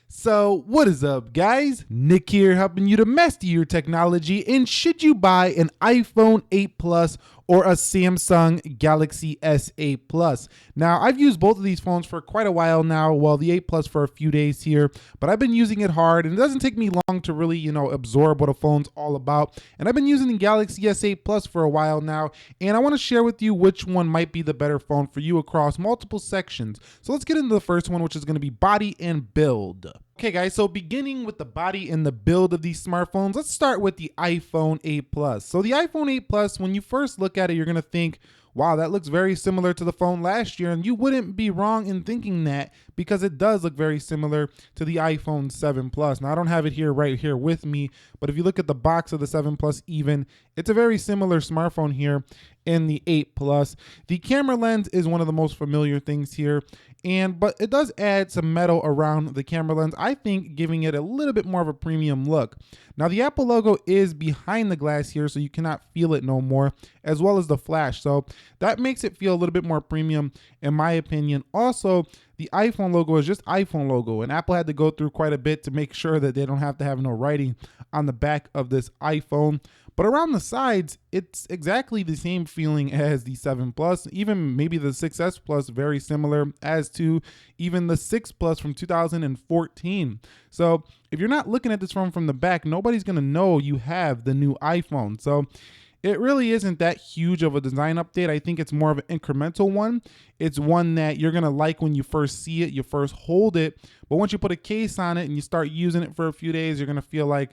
So what is up, guys? Nick here, helping you to master your technology. And should you buy an iPhone 8 Plus or a Samsung Galaxy S8 Plus? Now, I've used both of these phones for quite a while now. Well, the 8 Plus for a few days here, but I've been using it hard, and it doesn't take me long to really, absorb what a phone's all about. And I've been using the Galaxy S8 Plus for a while now, and I want to share with you which one might be the better phone for you across multiple sections. So let's get into the first one, which is going to be body and build. Okay, guys, so beginning with the body and the build of these smartphones, let's start with the iPhone 8 Plus. So the iPhone 8 Plus, when you first look at it, you're going to think, wow, that looks very similar to the phone last year. And you wouldn't be wrong in thinking that, because it does look very similar to the iPhone 7 Plus. Now, I don't have it here right here with me, but if you look at the box of the 7 Plus even, it's a very similar smartphone here in the 8 Plus. The camera lens is one of the most familiar things here, but it does add some metal around the camera lens, I think, giving it a little bit more of a premium look. Now, the Apple logo is behind the glass here, so you cannot feel it no more, as well as the flash. So that makes it feel a little bit more premium, in my opinion. Also, the iPhone logo is just iPhone logo, and Apple had to go through quite a bit to make sure that they don't have to have no writing on the back of this iPhone. But around the sides, it's exactly the same feeling as the 7 Plus, even maybe the 6S Plus, very similar, as to even the 6 Plus from 2014. So if you're not looking at this phone from the back, nobody's going to know you have the new iPhone. So it really isn't that huge of a design update. I think it's more of an incremental one. It's one that you're going to like when you first see it, you first hold it. But once you put a case on it and you start using it for a few days, you're going to feel like,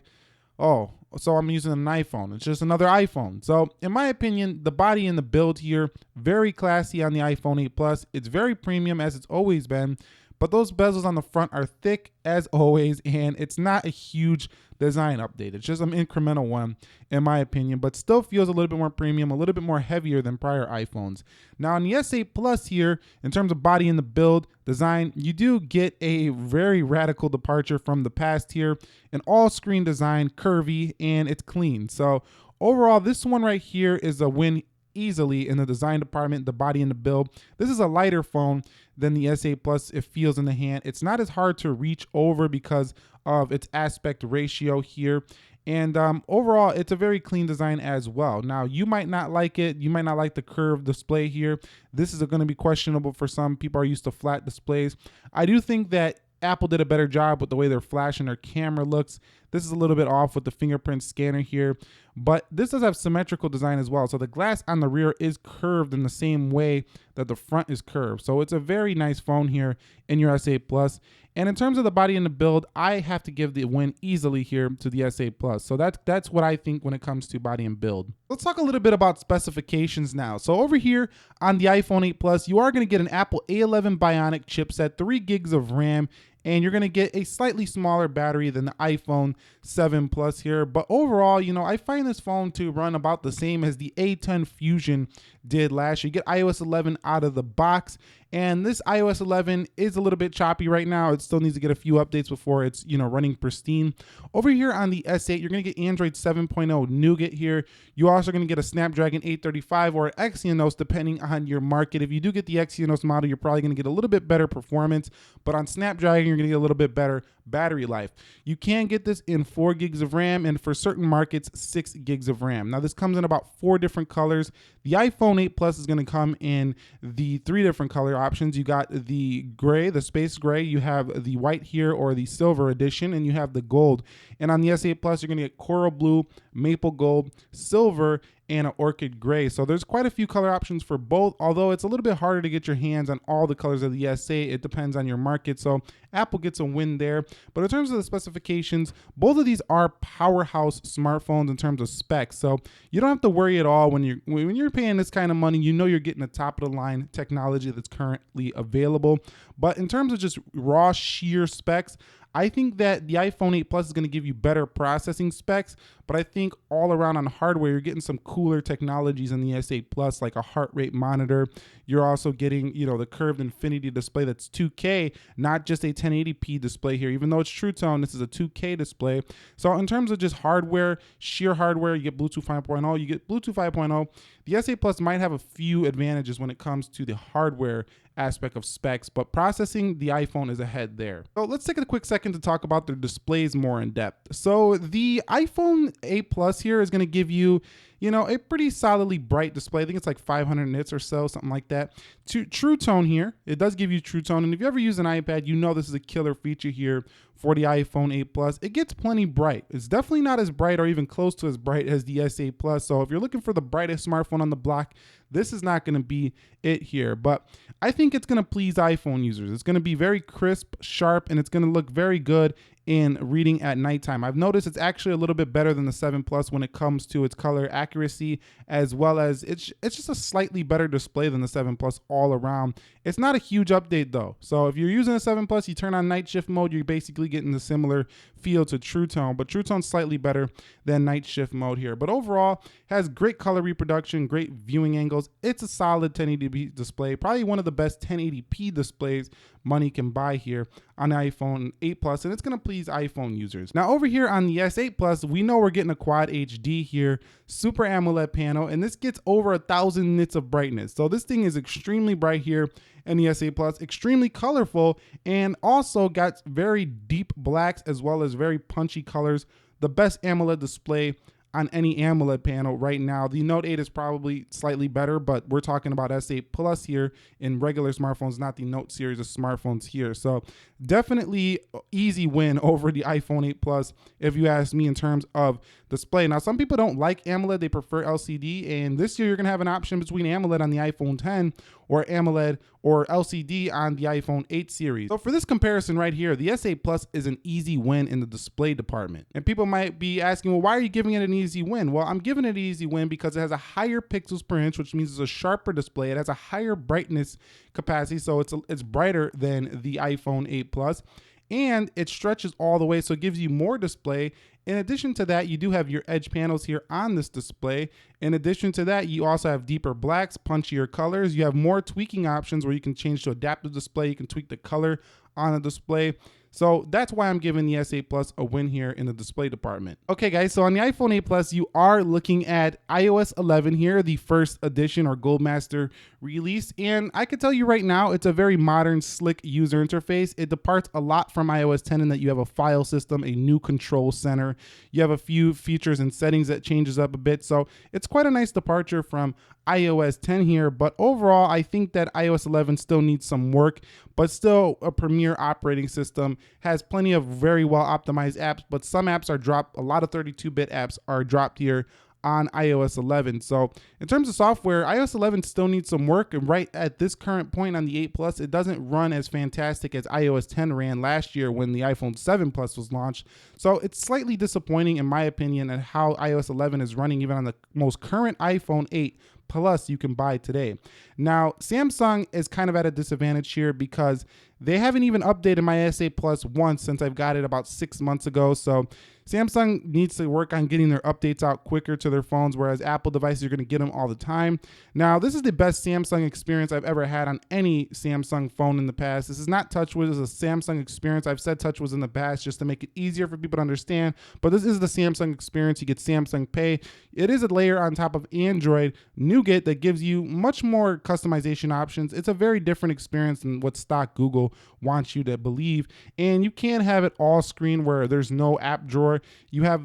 oh, so I'm using an iPhone. It's just another iPhone. So in my opinion, the body and the build here, very classy on the iPhone 8 Plus. It's very premium, as it's always been, but those bezels on the front are thick as always, and it's not a huge design update. It's just an incremental one, in my opinion, but still feels a little bit more premium, a little bit more heavier than prior iPhones. Now on the S8 Plus here, in terms of body and the build design, you do get a very radical departure from the past here. An all-screen design, curvy, and it's clean. So overall, this one right here is a win easily in the design department, the body and the build. This is a lighter phone than the S8 Plus. It feels in the hand. It's not as hard to reach over because of its aspect ratio here. And overall, it's a very clean design as well. Now, you might not like it. You might not like the curved display here. This is going to be questionable for some. People are used to flat displays. I do think that Apple did a better job with the way their flash and their camera looks. This is a little bit off with the fingerprint scanner here, but this does have symmetrical design as well. So the glass on the rear is curved in the same way that the front is curved. So it's a very nice phone here in your S8 Plus. And in terms of the body and the build, I have to give the win easily here to the S8 Plus. So that's what I think when it comes to body and build. Let's talk a little bit about specifications now. So over here on the iPhone 8 Plus, you are going to get an Apple A11 Bionic chipset, 3 gigs of RAM, and you're going to get a slightly smaller battery than the iPhone 7 Plus here. But overall, I find this phone to run about the same as the A10 Fusion did last year. You get iOS 11 out of the box, and this iOS 11 is a little bit choppy right now. It still needs to get a few updates before it's, running pristine. Over here on the S8, you're going to get Android 7.0 Nougat here. You're also going to get a Snapdragon 835 or Exynos, depending on your market. If you do get the Exynos model, you're probably going to get a little bit better performance, but on Snapdragon, you're going to get a little bit better battery life. You can get this in 4 gigs of RAM, and for certain markets, 6 gigs of RAM. Now, this comes in about 4 different colors. The iPhone 8 Plus is going to come in the 3 different color options. You got the gray, the space gray, you have the white here, or the silver edition, and you have the gold. And on the S8 Plus, you're going to get coral blue, maple gold, silver, and an orchid gray. So there's quite a few color options for both, although it's a little bit harder to get your hands on all the colors of the S8. It depends on your market. So Apple gets a win there. But in terms of the specifications, both of these are powerhouse smartphones in terms of specs. So you don't have to worry at all when you're paying this kind of money. You're getting the top of the line technology that's currently available. But in terms of just raw sheer specs, I think that the iPhone 8 Plus is going to give you better processing specs, but I think all around on hardware, you're getting some cooler technologies in the S8 Plus, like a heart rate monitor. You're also getting, the curved infinity display that's 2K, not just a 1080p display here. Even though it's True Tone, this is a 2K display. So in terms of just hardware, sheer hardware, you get Bluetooth 5.0, you get Bluetooth 5.0. The S8 Plus might have a few advantages when it comes to the hardware aspect of specs, but processing, the iPhone is ahead there. So let's take a quick second to talk about their displays more in depth. So the iPhone 8 Plus here is going to give you, a pretty solidly bright display. I think it's like 500 nits or so, something like that. True Tone here, it does give you True Tone, and if you ever use an iPad, this is a killer feature here for the iPhone 8 Plus. It gets plenty bright. It's definitely not as bright or even close to as bright as the S8 Plus. So if you're looking for the brightest smartphone on the block, this is not going to be it here. But I think it's going to please iPhone users. It's going to be very crisp, sharp, and it's going to look very good in reading at nighttime. I've noticed it's actually a little bit better than the 7 Plus when it comes to its color accuracy, as well as it's just a slightly better display than the 7 Plus all around. It's not a huge update though. So if you're using a 7 Plus, you turn on night shift mode, you're basically getting the similar feel to True Tone, but True Tone's slightly better than night shift mode here. But overall, has great color reproduction, great viewing angles. It's a solid 1080p display, probably one of the best 1080p displays money can buy here on the iPhone 8 Plus, and it's going to please iPhone users. Now over here on the S8 Plus, we know we're getting a Quad HD here, Super AMOLED panel, and this gets over 1,000 nits of brightness. So this thing is extremely bright here in the S8 Plus, extremely colorful, and also got very deep blacks as well as very punchy colors. The best AMOLED display on any AMOLED panel right now. The Note 8 is probably slightly better, but we're talking about S8 Plus here in regular smartphones, not the Note series of smartphones here. So definitely easy win over the iPhone 8 Plus, if you ask me, in terms of display. Now, some people don't like AMOLED, they prefer LCD, and this year you're gonna have an option between AMOLED on the iPhone 10 or AMOLED or LCD on the iPhone 8 series. So for this comparison right here, the S8 Plus is an easy win in the display department. And people might be asking, well, why are you giving it an easy win? Well, I'm giving it an easy win because it has a higher pixels per inch, which means it's a sharper display. It has a higher brightness capacity, so it's brighter than the iPhone 8 Plus. And it stretches all the way, so it gives you more display. In addition to that, you do have your edge panels here on this display. In addition to that, you also have deeper blacks, punchier colors. You have more tweaking options where you can change to adaptive display. You can tweak the color on a display. So that's why I'm giving the S8 Plus a win here in the display department. Okay guys, so on the iPhone 8 Plus, you are looking at iOS 11 here, the first edition or Goldmaster release. And I can tell you right now, it's a very modern, slick user interface. It departs a lot from iOS 10 in that you have a file system, a new control center. You have a few features and settings that changes up a bit. So it's quite a nice departure from iOS 10 here, but overall, I think that iOS 11 still needs some work, but still a premier operating system, has plenty of very well optimized apps, but some apps are dropped. A lot of 32-bit apps are dropped here on iOS 11. So in terms of software, iOS 11 still needs some work, and right at this current point on the 8 Plus, it doesn't run as fantastic as iOS 10 ran last year when the iPhone 7 Plus was launched. So it's slightly disappointing in my opinion at how iOS 11 is running even on the most current iPhone 8 Plus you can buy today. Now, Samsung is kind of at a disadvantage here because they haven't even updated my S8 Plus once since I've got it about 6 months ago. So Samsung needs to work on getting their updates out quicker to their phones, whereas Apple devices are going to get them all the time. Now, this is the best Samsung experience I've ever had on any Samsung phone in the past. This is not TouchWiz, this is a Samsung experience. I've said TouchWiz in the past just to make it easier for people to understand, but this is the Samsung experience. You get Samsung Pay. It is a layer on top of Android Nougat that gives you much more customization options. It's a very different experience than what stock Google wants you to believe, and you can't have it all screen where there's no app drawer. You have,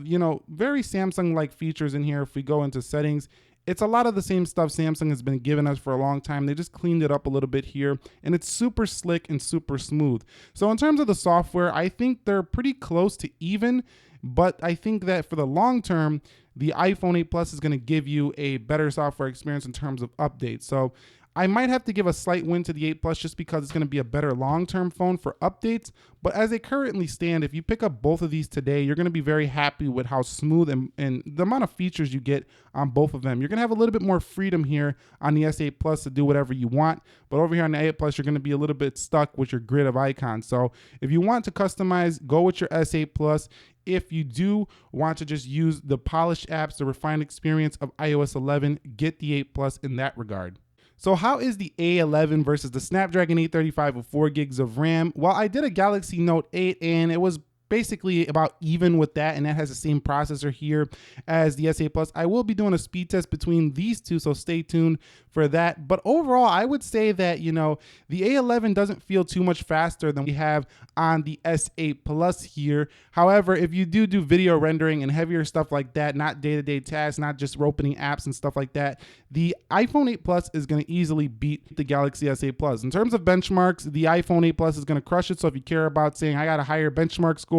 very Samsung-like features in here. If we go into settings, it's a lot of the same stuff Samsung has been giving us for a long time. They just cleaned it up a little bit here, and it's super slick and super smooth. So in terms of the software, I think they're pretty close to even, but I think that for the long term, the iPhone 8 Plus is going to give you a better software experience in terms of updates. So I might have to give a slight win to the 8 Plus just because it's going to be a better long-term phone for updates. But as they currently stand, if you pick up both of these today, you're going to be very happy with how smooth and the amount of features you get on both of them. You're going to have a little bit more freedom here on the S8 Plus to do whatever you want. But over here on the 8 Plus, you're going to be a little bit stuck with your grid of icons. So if you want to customize, go with your S8 Plus. If you do want to just use the polished apps, the refined experience of iOS 11, get the 8 Plus in that regard. So how is the A11 versus the Snapdragon 835 with 4 gigs of RAM? Well, I did a Galaxy Note 8 and it was basically about even with that, and that has the same processor here as the S8 Plus. I will be doing a speed test between these two, so stay tuned for that. But overall, I would say that, you know, the A11 doesn't feel too much faster than we have on the S8 Plus here. However, if you do video rendering and heavier stuff like that, not day-to-day tasks, not just opening apps and stuff like that, the iPhone 8 Plus is going to easily beat the Galaxy S8 Plus. In terms of benchmarks, the iPhone 8 Plus is going to crush it. So if you care about saying I got a higher benchmark score,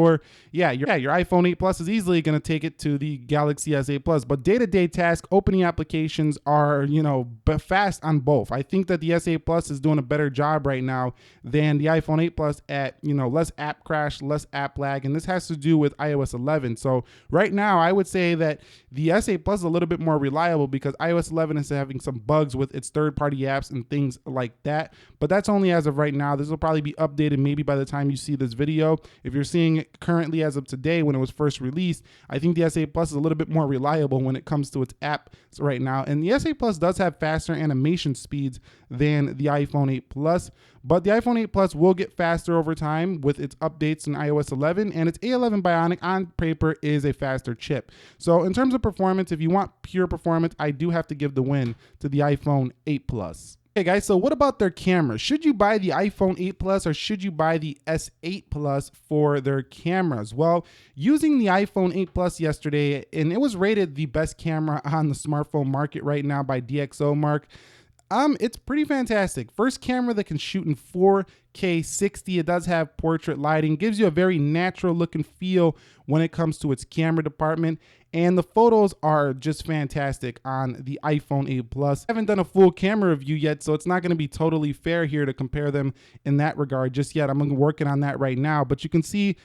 your iPhone 8 Plus is easily going to take it to the Galaxy S8 Plus. But day-to-day tasks, opening applications are, you know, fast on both. I think that the S8 Plus is doing a better job right now than the iPhone 8 Plus at, you know, less app crash, less app lag, and this has to do with iOS 11. So right now, I would say that the S8 Plus is a little bit more reliable because iOS 11 is having some bugs with its third-party apps and things like that. But that's only as of right now. This will probably be updated maybe by the time you see this video. If you're seeing it currently as of today when it was first released, I think the S8 Plus is a little bit more reliable when it comes to its apps right now. And the S8 Plus does have faster animation speeds than the iPhone 8 Plus, but the iPhone 8 Plus will get faster over time with its updates in iOS 11, and its A11 Bionic on paper is a faster chip. So in terms of performance, if you want pure performance, I do have to give the win to the iPhone 8 Plus. Okay guys, so what about their cameras? Should you buy the iPhone 8 Plus or should you buy the S8 Plus for their cameras? Well, using the iPhone 8 Plus yesterday, and it was rated the best camera on the smartphone market right now by DxOMark. It's pretty fantastic. First camera that can shoot in 4K 60. It does have portrait lighting, gives you a very natural look and feel when it comes to its camera department. And the photos are just fantastic on the iPhone 8 Plus. I haven't done a full camera review yet, so it's not going to be totally fair here to compare them in that regard just yet. I'm working on that right now, but you can see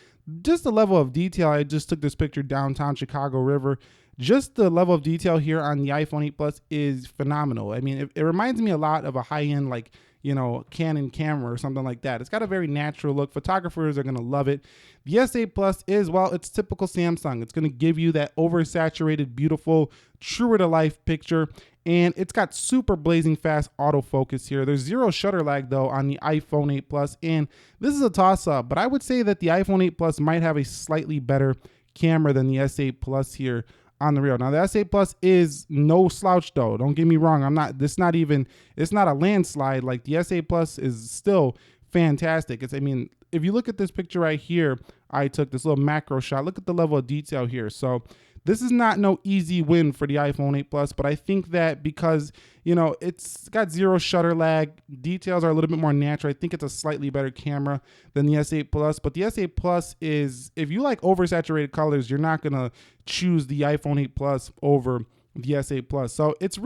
just the level of detail. I just took this picture downtown Chicago River. Just the level of detail here on the iPhone 8 Plus is phenomenal. I mean, it reminds me a lot of a high-end, like, you know, Canon camera or something like that. It's got a very natural look. Photographers are going to love it. The S8 Plus is, well, it's typical Samsung. It's going to give you that oversaturated, beautiful, truer to life picture. And it's got super blazing fast autofocus here. There's zero shutter lag though on the iPhone 8 Plus. And this is a toss up, but I would say that the iPhone 8 Plus might have a slightly better camera than the S8 Plus here on the real. Now the S8 Plus is no slouch though. Don't get me wrong. It's not a landslide. Like the S8 Plus is still fantastic. I mean, if you look at this picture right here, I took this little macro shot. Look at the level of detail here. So this is not no easy win for the iPhone 8 Plus, but I think that because, you know, it's got zero shutter lag, details are a little bit more natural. I think it's a slightly better camera than the S8 Plus, but the S8 Plus is, if you like oversaturated colors, you're not going to choose the iPhone 8 Plus over the S8 Plus. So it's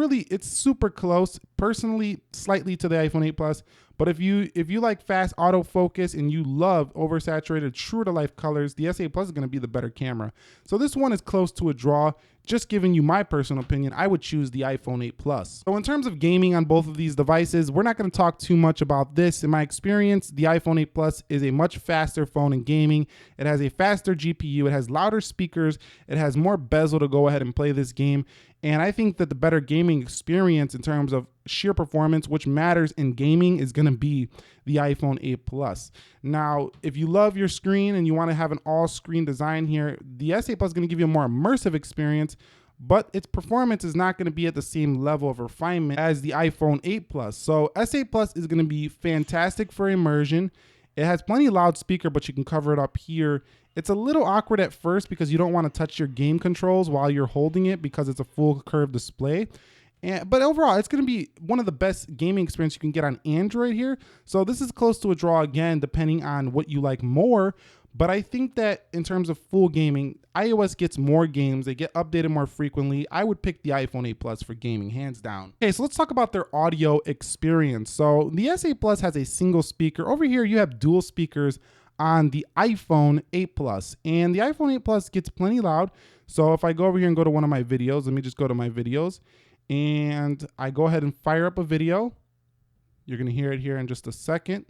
super close, personally, slightly to the iPhone 8 Plus. But if you like fast autofocus and you love oversaturated, true to life colors, the S8 Plus is going to be the better camera. So this one is close to a draw. Just giving you my personal opinion, I would choose the iPhone 8 Plus. So in terms of gaming on both of these devices, we're not going to talk too much about this. In my experience, the iPhone 8 Plus is a much faster phone in gaming. It has a faster GPU. It has louder speakers. It has more bezel to go ahead and play this game. And I think that the better gaming experience in terms of sheer performance, which matters in gaming, is going to be the iPhone 8 Plus. Now, if you love your screen and you want to have an all-screen design here, the S8 Plus is going to give you a more immersive experience, but its performance is not going to be at the same level of refinement as the iPhone 8 Plus. So S8 Plus is going to be fantastic for immersion. It has plenty of loudspeaker, but you can cover it up here. It's a little awkward at first because you don't want to touch your game controls while you're holding it because it's a full curved display. But overall, it's going to be one of the best gaming experience you can get on Android here. So this is close to a draw again, depending on what you like more. But I think that in terms of full gaming, iOS gets more games. They get updated more frequently. I would pick the iPhone 8 Plus for gaming, hands down. Okay, so let's talk about their audio experience. So the S8 Plus has a single speaker. Over here, you have dual speakers on the iPhone 8 Plus. And the iPhone 8 Plus gets plenty loud. So if I go over here and go to one of my videos, let me just go to my videos. And I go ahead and fire up a video. You're gonna hear it here in just a second. And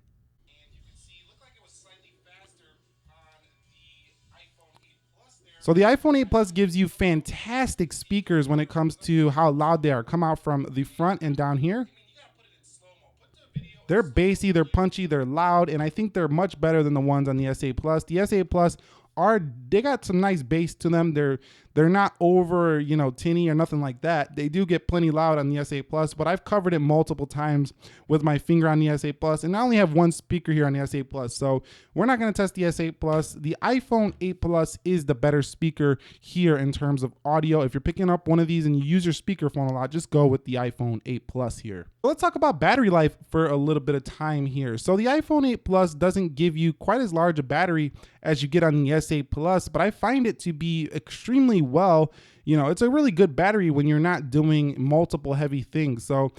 you can see, it looked like it was slightly faster on the iPhone 8 Plus there. So the iPhone 8 Plus gives you fantastic speakers when it comes to how loud they are. Come out from the front and down here. They're bassy, they're punchy, they're loud, and I think they're much better than the ones on the S8 Plus. The S8 Plus they got some nice bass to them. They're not over, tinny or nothing like that. They do get plenty loud on the S8 Plus, but I've covered it multiple times with my finger on the S8 Plus, and I only have one speaker here on the S8 Plus, so we're not going to test the S8 Plus. The iPhone 8 Plus is the better speaker here in terms of audio. If you're picking up one of these and you use your speakerphone a lot, just go with the iPhone 8 Plus here. So let's talk about battery life for a little bit of time here. So the iPhone 8 Plus doesn't give you quite as large a battery as you get on the S8 Plus, but I find it to be extremely well. It's a really good battery when you're not doing multiple heavy things. So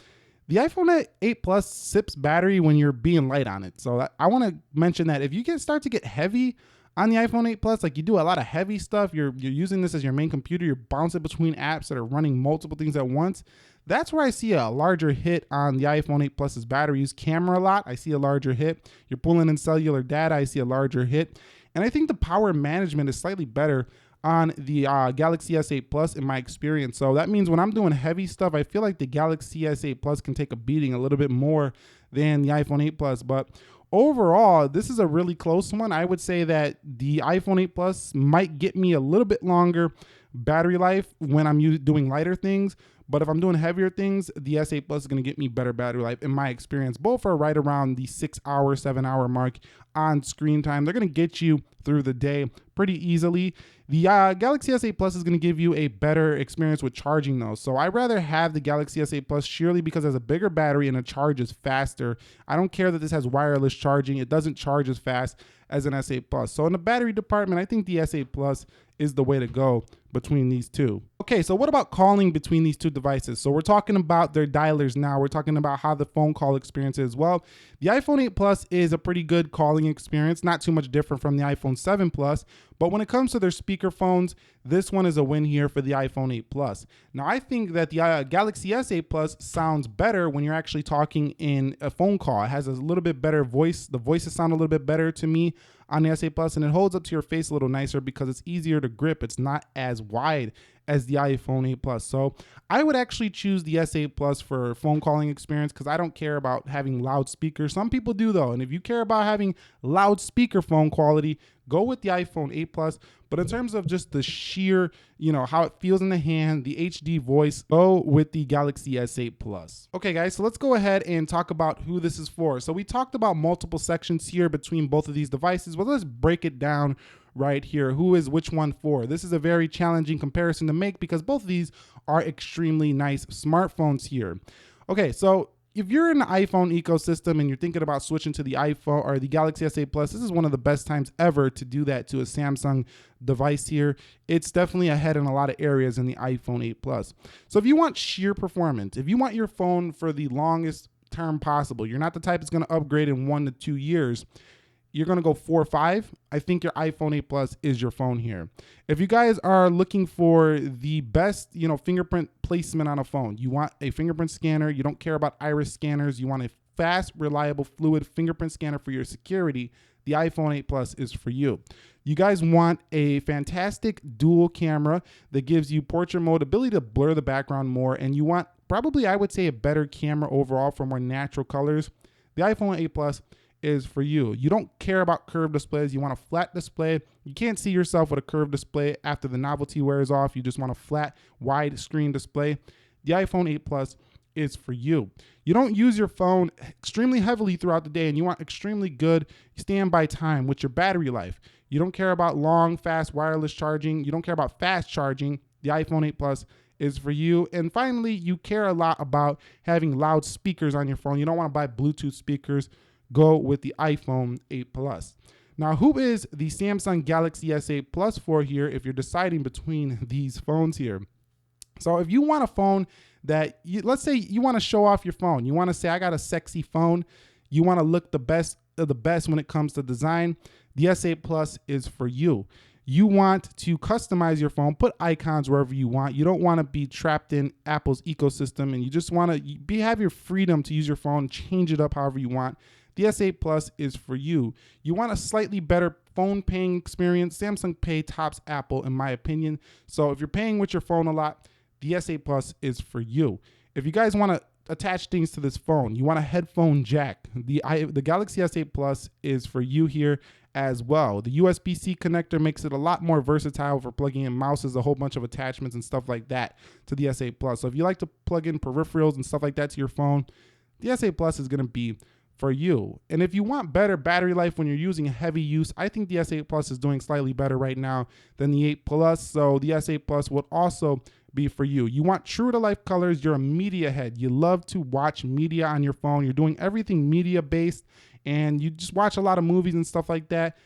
the iPhone 8 Plus sips battery when you're being light on it. So I want to mention that if you start to get heavy on the iPhone 8 Plus, like you do a lot of heavy stuff, you're using this as your main computer, you're bouncing between apps that are running multiple things at once, that's where I see a larger hit on the iPhone 8 Plus's battery. Use camera a lot, I see a larger hit. You're pulling in cellular data, I see a larger hit. And I think the power management is slightly better on the Galaxy S8 Plus in my experience. So that means when I'm doing heavy stuff, I feel like the Galaxy S8 Plus can take a beating a little bit more than the iPhone 8 Plus. But overall, this is a really close one. I would say that the iPhone 8 Plus might get me a little bit longer battery life when I'm doing lighter things. But if I'm doing heavier things, the S8 Plus is going to get me better battery life in my experience. Both are right around the 6-hour, 7-hour mark on screen time. They're going to get you through the day pretty easily. The Galaxy S8 Plus is going to give you a better experience with charging though. So I'd rather have the Galaxy S8 Plus surely because it has a bigger battery and it charges faster. I don't care that this has wireless charging. It doesn't charge as fast as an S8 Plus. So in the battery department, I think the S8 Plus is the way to go between these two. Okay, so what about calling between these two devices? So we're talking about their dialers now. We're talking about how the phone call experience is. Well, the iPhone 8 Plus is a pretty good calling experience, not too much different from the iPhone 7 Plus. But when it comes to their speaker phones, this one is a win here for the iPhone 8 Plus. Now, I think that the Galaxy S8 Plus sounds better when you're actually talking in a phone call. It has a little bit better voice. The voices sound a little bit better to me on the S8 Plus, and it holds up to your face a little nicer because it's easier to grip. It's not as wide as the iPhone 8 Plus. So I would actually choose the S8 Plus for phone calling experience because I don't care about having loudspeakers. Some people do though. And if you care about having loudspeaker phone quality, go with the iPhone 8 Plus. But in terms of just the sheer, how it feels in the hand, the HD voice, go with the Galaxy S8 Plus. Okay, guys, so let's go ahead and talk about who this is for. So we talked about multiple sections here between both of these devices, but let's break it down right here. Who is which one for? This is a very challenging comparison to make because both of these are extremely nice smartphones here. Okay, so if you're in the iPhone ecosystem and you're thinking about switching to the iPhone or the Galaxy S8 Plus, this is one of the best times ever to do that to a Samsung device here. It's definitely ahead in a lot of areas in the iPhone 8 Plus. So if you want sheer performance, if you want your phone for the longest term possible, you're not the type that's going to upgrade in 1 to 2 years, you're going to go 4 or 5. I think your iPhone 8 Plus is your phone here. If you guys are looking for the best, fingerprint placement on a phone, you want a fingerprint scanner, you don't care about iris scanners, you want a fast, reliable, fluid fingerprint scanner for your security, the iPhone 8 Plus is for you. You guys want a fantastic dual camera that gives you portrait mode, ability to blur the background more, and you want probably, I would say, a better camera overall for more natural colors. The iPhone 8 Plus is for you. You don't care about curved displays. You want a flat display. You can't see yourself with a curved display after the novelty wears off. You just want a flat, wide screen display. The iPhone 8 Plus is for you. You don't use your phone extremely heavily throughout the day and you want extremely good standby time with your battery life. You don't care about long, fast wireless charging. You don't care about fast charging. The iPhone 8 Plus is for you. And finally, you care a lot about having loud speakers on your phone. You don't want to buy Bluetooth speakers. Go with the iPhone 8 Plus. Now, who is the Samsung Galaxy S8 Plus for here if you're deciding between these phones here? So if you want a phone that, let's say you want to show off your phone. You want to say, I got a sexy phone. You want to look the best of the best when it comes to design. The S8 Plus is for you. You want to customize your phone, put icons wherever you want. You don't want to be trapped in Apple's ecosystem, and you just want to have your freedom to use your phone, change it up however you want. The S8 Plus is for you. You want a slightly better phone paying experience. Samsung Pay tops Apple, in my opinion. So if you're paying with your phone a lot, the S8 Plus is for you. If you guys want to attach things to this phone, you want a headphone jack, the Galaxy S8 Plus is for you here as well. The USB-C connector makes it a lot more versatile for plugging in mouses, a whole bunch of attachments and stuff like that to the S8 Plus. So if you like to plug in peripherals and stuff like that to your phone, the S8 Plus is going to be for you. And if you want better battery life when you're using heavy use, I think the S8 Plus is doing slightly better right now than the 8 Plus. So the S8 Plus would also be for you. You want true to life colors. You're a media head. You love to watch media on your phone. You're doing everything media based and you just watch a lot of movies and stuff like that.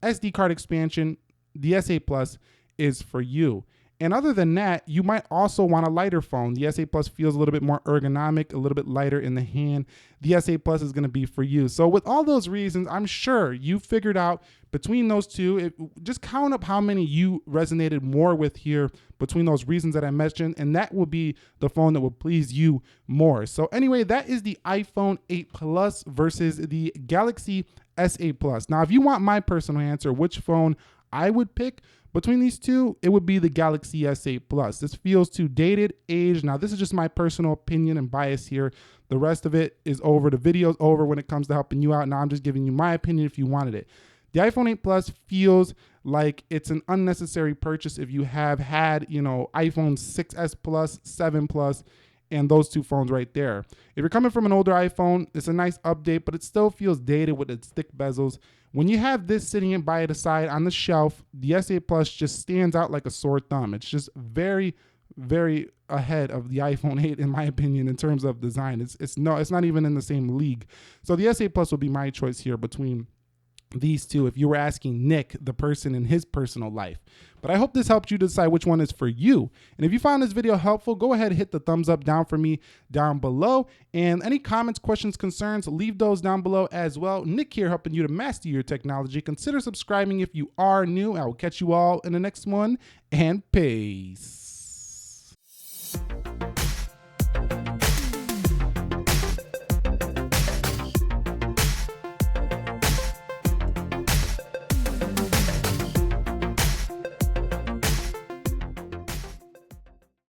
SD card expansion, the S8 Plus is for you. And other than that, you might also want a lighter phone. The S8 Plus feels a little bit more ergonomic, a little bit lighter in the hand. The S8 Plus is going to be for you. So with all those reasons, I'm sure you figured out between those two, just count up how many you resonated more with here between those reasons that I mentioned, and that will be the phone that will please you more. So anyway, that is the iPhone 8 Plus versus the Galaxy S8 Plus. Now, if you want my personal answer, which phone I would pick between these two, it would be the Galaxy S8 Plus. This feels too dated, aged. Now, this is just my personal opinion and bias here. The rest of it is over. The video's over when it comes to helping you out. Now, I'm just giving you my opinion if you wanted it. The iPhone 8 Plus feels like it's an unnecessary purchase if you have had, iPhone 6S Plus, 7 Plus, and those two phones right there. If you're coming from an older iPhone, it's a nice update, but it still feels dated with its thick bezels. When you have this sitting in by the side on the shelf, the S8 Plus just stands out like a sore thumb. It's just very, very ahead of the iPhone 8 in my opinion in terms of design. It's not even in the same league. So the S8 Plus will be my choice here between these two if you were asking Nick, the person in his personal life. But I hope this helped you decide which one is for you. And if you found this video helpful, go ahead and hit the thumbs up down for me down below. And any comments, questions, concerns, leave those down below as well. Nick here helping you to master your technology. Consider subscribing if you are new. I will catch you all in the next one, and peace.